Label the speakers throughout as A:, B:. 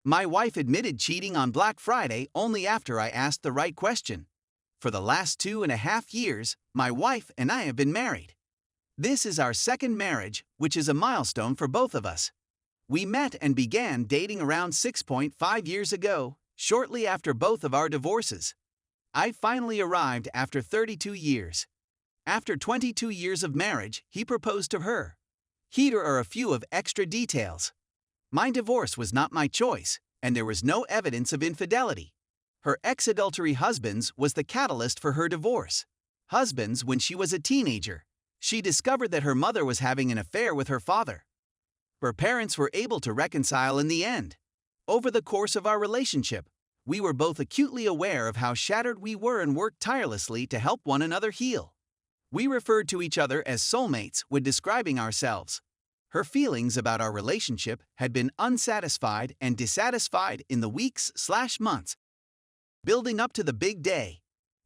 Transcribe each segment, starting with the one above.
A: My wife admitted cheating on Black Friday only after I asked the right question. For the last 2.5 years, my wife and I have been married. This is our second marriage, which is a milestone for both of us. We met and began dating around 6.5 years ago, shortly after both of our divorces. I finally arrived after 32 years. After 22 years of marriage, he proposed to her. Here are a few of extra details. My divorce was not my choice, and there was no evidence of infidelity. Her ex-adultery husbands was the catalyst for her divorce. Husbands when she was a teenager. She discovered that her mother was having an affair with her father. Her parents were able to reconcile in the end. Over the course of our relationship, we were both acutely aware of how shattered we were and worked tirelessly to help one another heal. We referred to each other as soulmates when describing ourselves. Her feelings about our relationship had been unsatisfied and dissatisfied in the weeks/months building up to the big day.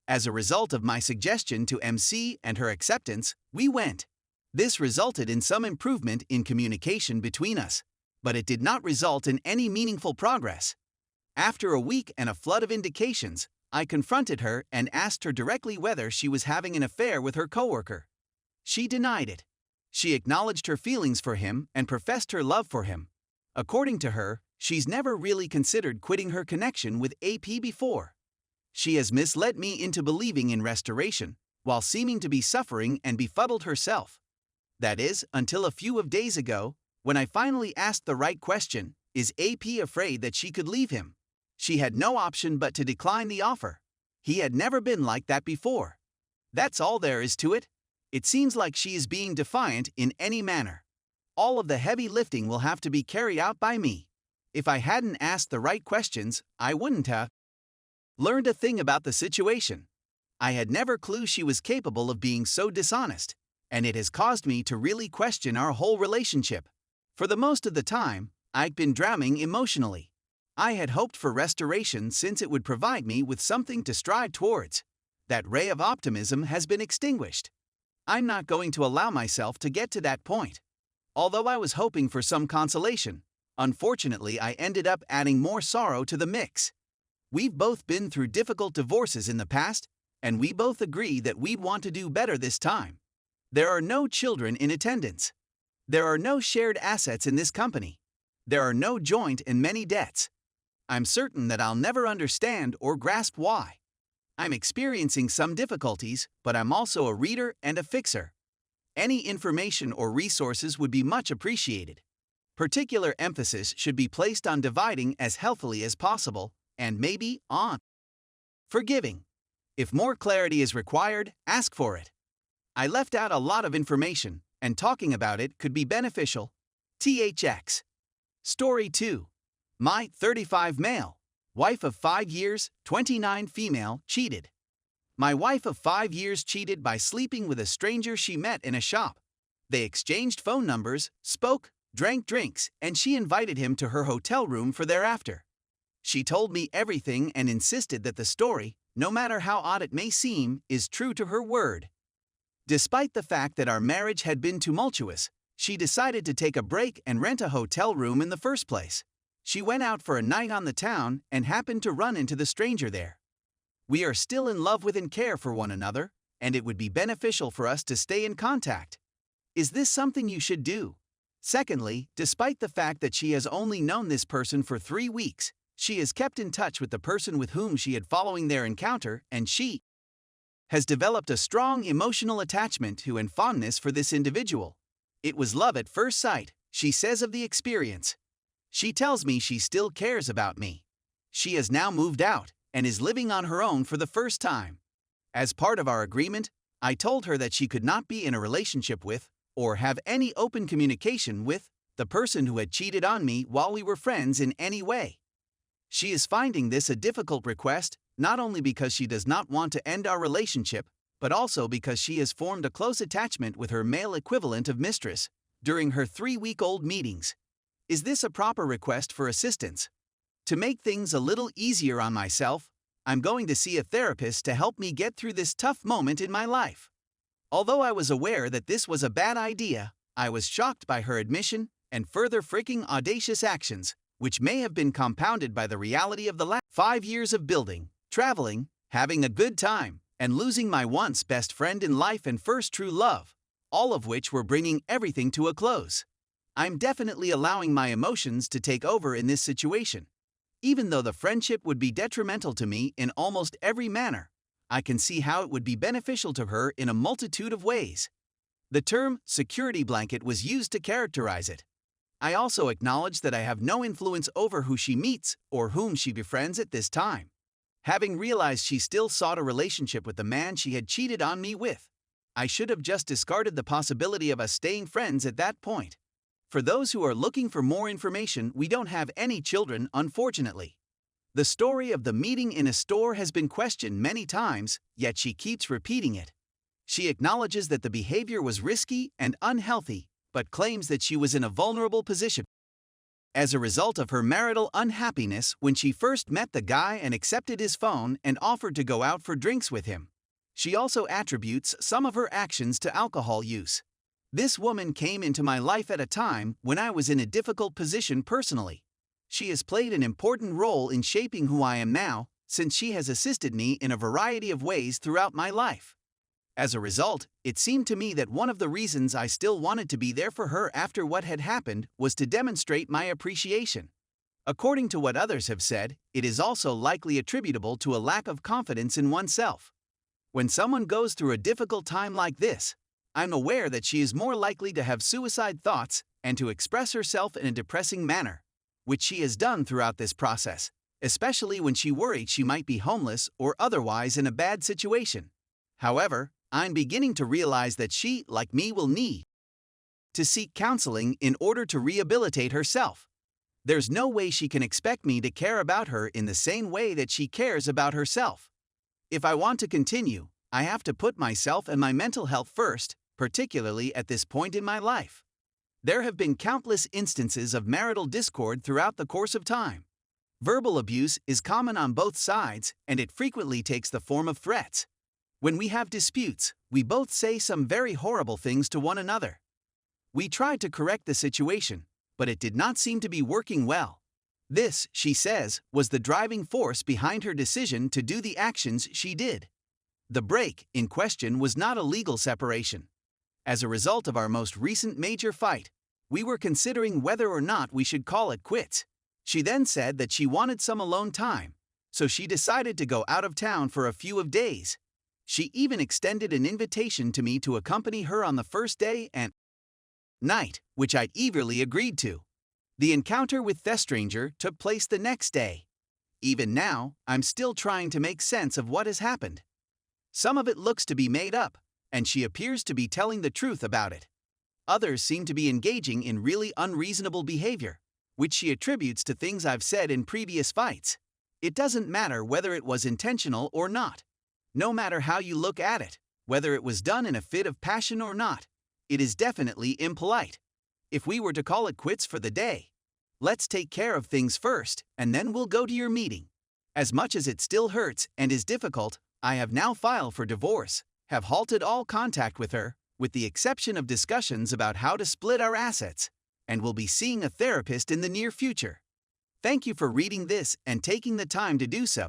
A: As a result of my suggestion to MC and her acceptance, we went. This resulted in some improvement in communication between us, but it did not result in any meaningful progress. After a week and a flood of indications, I confronted her and asked her directly whether she was having an affair with her coworker. She denied it. She acknowledged her feelings for him and professed her love for him. According to her, she's never really considered quitting her connection with AP before. She has misled me into believing in restoration, while seeming to be suffering and befuddled herself. That is, until a few days ago, when I finally asked the right question, is AP afraid that she could leave him? She had no option but to decline the offer. He had never been like that before. That's all there is to it. It seems like she is being defiant in any manner. All of the heavy lifting will have to be carried out by me. If I hadn't asked the right questions, I wouldn't have learned a thing about the situation. I had never clue she was capable of being so dishonest, and it has caused me to really question our whole relationship. For the most of the time, I've been drowning emotionally. I had hoped for restoration since it would provide me with something to strive towards. That ray of optimism has been extinguished. I'm not going to allow myself to get to that point. Although I was hoping for some consolation, unfortunately I ended up adding more sorrow to the mix. We've both been through difficult divorces in the past, and we both agree that we want to do better this time. There are no children in attendance. There are no shared assets in this company. There are no joint and many debts. I'm certain that I'll never understand or grasp why. I'm experiencing some difficulties, but I'm also a reader and a fixer. Any information or resources would be much appreciated. Particular emphasis should be placed on dividing as healthily as possible, and maybe on forgiving. If more clarity is required, ask for it. I left out a lot of information, and talking about it could be beneficial. THX. Story 2. My 35 male, wife of 5 years, 29 female, cheated. My wife of 5 years cheated by sleeping with a stranger she met in a shop. They exchanged phone numbers, spoke, drank drinks, and she invited him to her hotel room for thereafter. She told me everything and insisted that the story, no matter how odd it may seem, is true to her word. Despite the fact that our marriage had been tumultuous, she decided to take a break and rent a hotel room in the first place. She went out for a night on the town and happened to run into the stranger there. We are still in love with and care for one another, and it would be beneficial for us to stay in contact. Is this something you should do? Secondly, despite the fact that she has only known this person for 3 weeks, she has kept in touch with the person with whom she had following their encounter, and she has developed a strong emotional attachment to and fondness for this individual. It was love at first sight, she says of the experience. She tells me she still cares about me. She has now moved out and is living on her own for the first time. As part of our agreement, I told her that she could not be in a relationship with, or have any open communication with, the person who had cheated on me while we were friends in any way. She is finding this a difficult request, not only because she does not want to end our relationship, but also because she has formed a close attachment with her male equivalent of mistress during her 3-week-old meetings. Is this a proper request for assistance? To make things a little easier on myself, I'm going to see a therapist to help me get through this tough moment in my life. Although I was aware that this was a bad idea, I was shocked by her admission and further freaking audacious actions, which may have been compounded by the reality of the last 5 years of building, traveling, having a good time, and losing my once best friend in life and first true love, all of which were bringing everything to a close. I'm definitely allowing my emotions to take over in this situation. Even though the friendship would be detrimental to me in almost every manner, I can see how it would be beneficial to her in a multitude of ways. The term security blanket was used to characterize it. I also acknowledge that I have no influence over who she meets or whom she befriends at this time. Having realized she still sought a relationship with the man she had cheated on me with, I should have just discarded the possibility of us staying friends at that point. For those who are looking for more information, we don't have any children, unfortunately. The story of the meeting in a store has been questioned many times, yet she keeps repeating it. She acknowledges that the behavior was risky and unhealthy, but claims that she was in a vulnerable position as a result of her marital unhappiness when she first met the guy and accepted his phone and offered to go out for drinks with him. She also attributes some of her actions to alcohol use. This woman came into my life at a time when I was in a difficult position personally. She has played an important role in shaping who I am now, since she has assisted me in a variety of ways throughout my life. As a result, it seemed to me that one of the reasons I still wanted to be there for her after what had happened was to demonstrate my appreciation. According to what others have said, it is also likely attributable to a lack of confidence in oneself. When someone goes through a difficult time like this, I'm aware that she is more likely to have suicide thoughts and to express herself in a depressing manner, which she has done throughout this process, especially when she worried she might be homeless or otherwise in a bad situation. However, I'm beginning to realize that she, like me, will need to seek counseling in order to rehabilitate herself. There's no way she can expect me to care about her in the same way that she cares about herself. If I want to continue, I have to put myself and my mental health first, particularly at this point in my life. There have been countless instances of marital discord throughout the course of time. Verbal abuse is common on both sides, and it frequently takes the form of threats. When we have disputes, we both say some very horrible things to one another. We tried to correct the situation, but it did not seem to be working well. This, she says, was the driving force behind her decision to do the actions she did. The break in question was not a legal separation. As a result of our most recent major fight, we were considering whether or not we should call it quits. She then said that she wanted some alone time, so she decided to go out of town for a few days. She even extended an invitation to me to accompany her on the first day and night, which I eagerly agreed to. The encounter with the stranger took place the next day. Even now, I'm still trying to make sense of what has happened. Some of it looks to be made up, and she appears to be telling the truth about it. Others seem to be engaging in really unreasonable behavior, which she attributes to things I've said in previous fights. It doesn't matter whether it was intentional or not. No matter how you look at it, whether it was done in a fit of passion or not, it is definitely impolite. If we were to call it quits for the day, let's take care of things first, and then we'll go to your meeting. As much as it still hurts and is difficult, I have now filed for divorce, have halted all contact with her, with the exception of discussions about how to split our assets, and will be seeing a therapist in the near future. Thank you for reading this and taking the time to do so.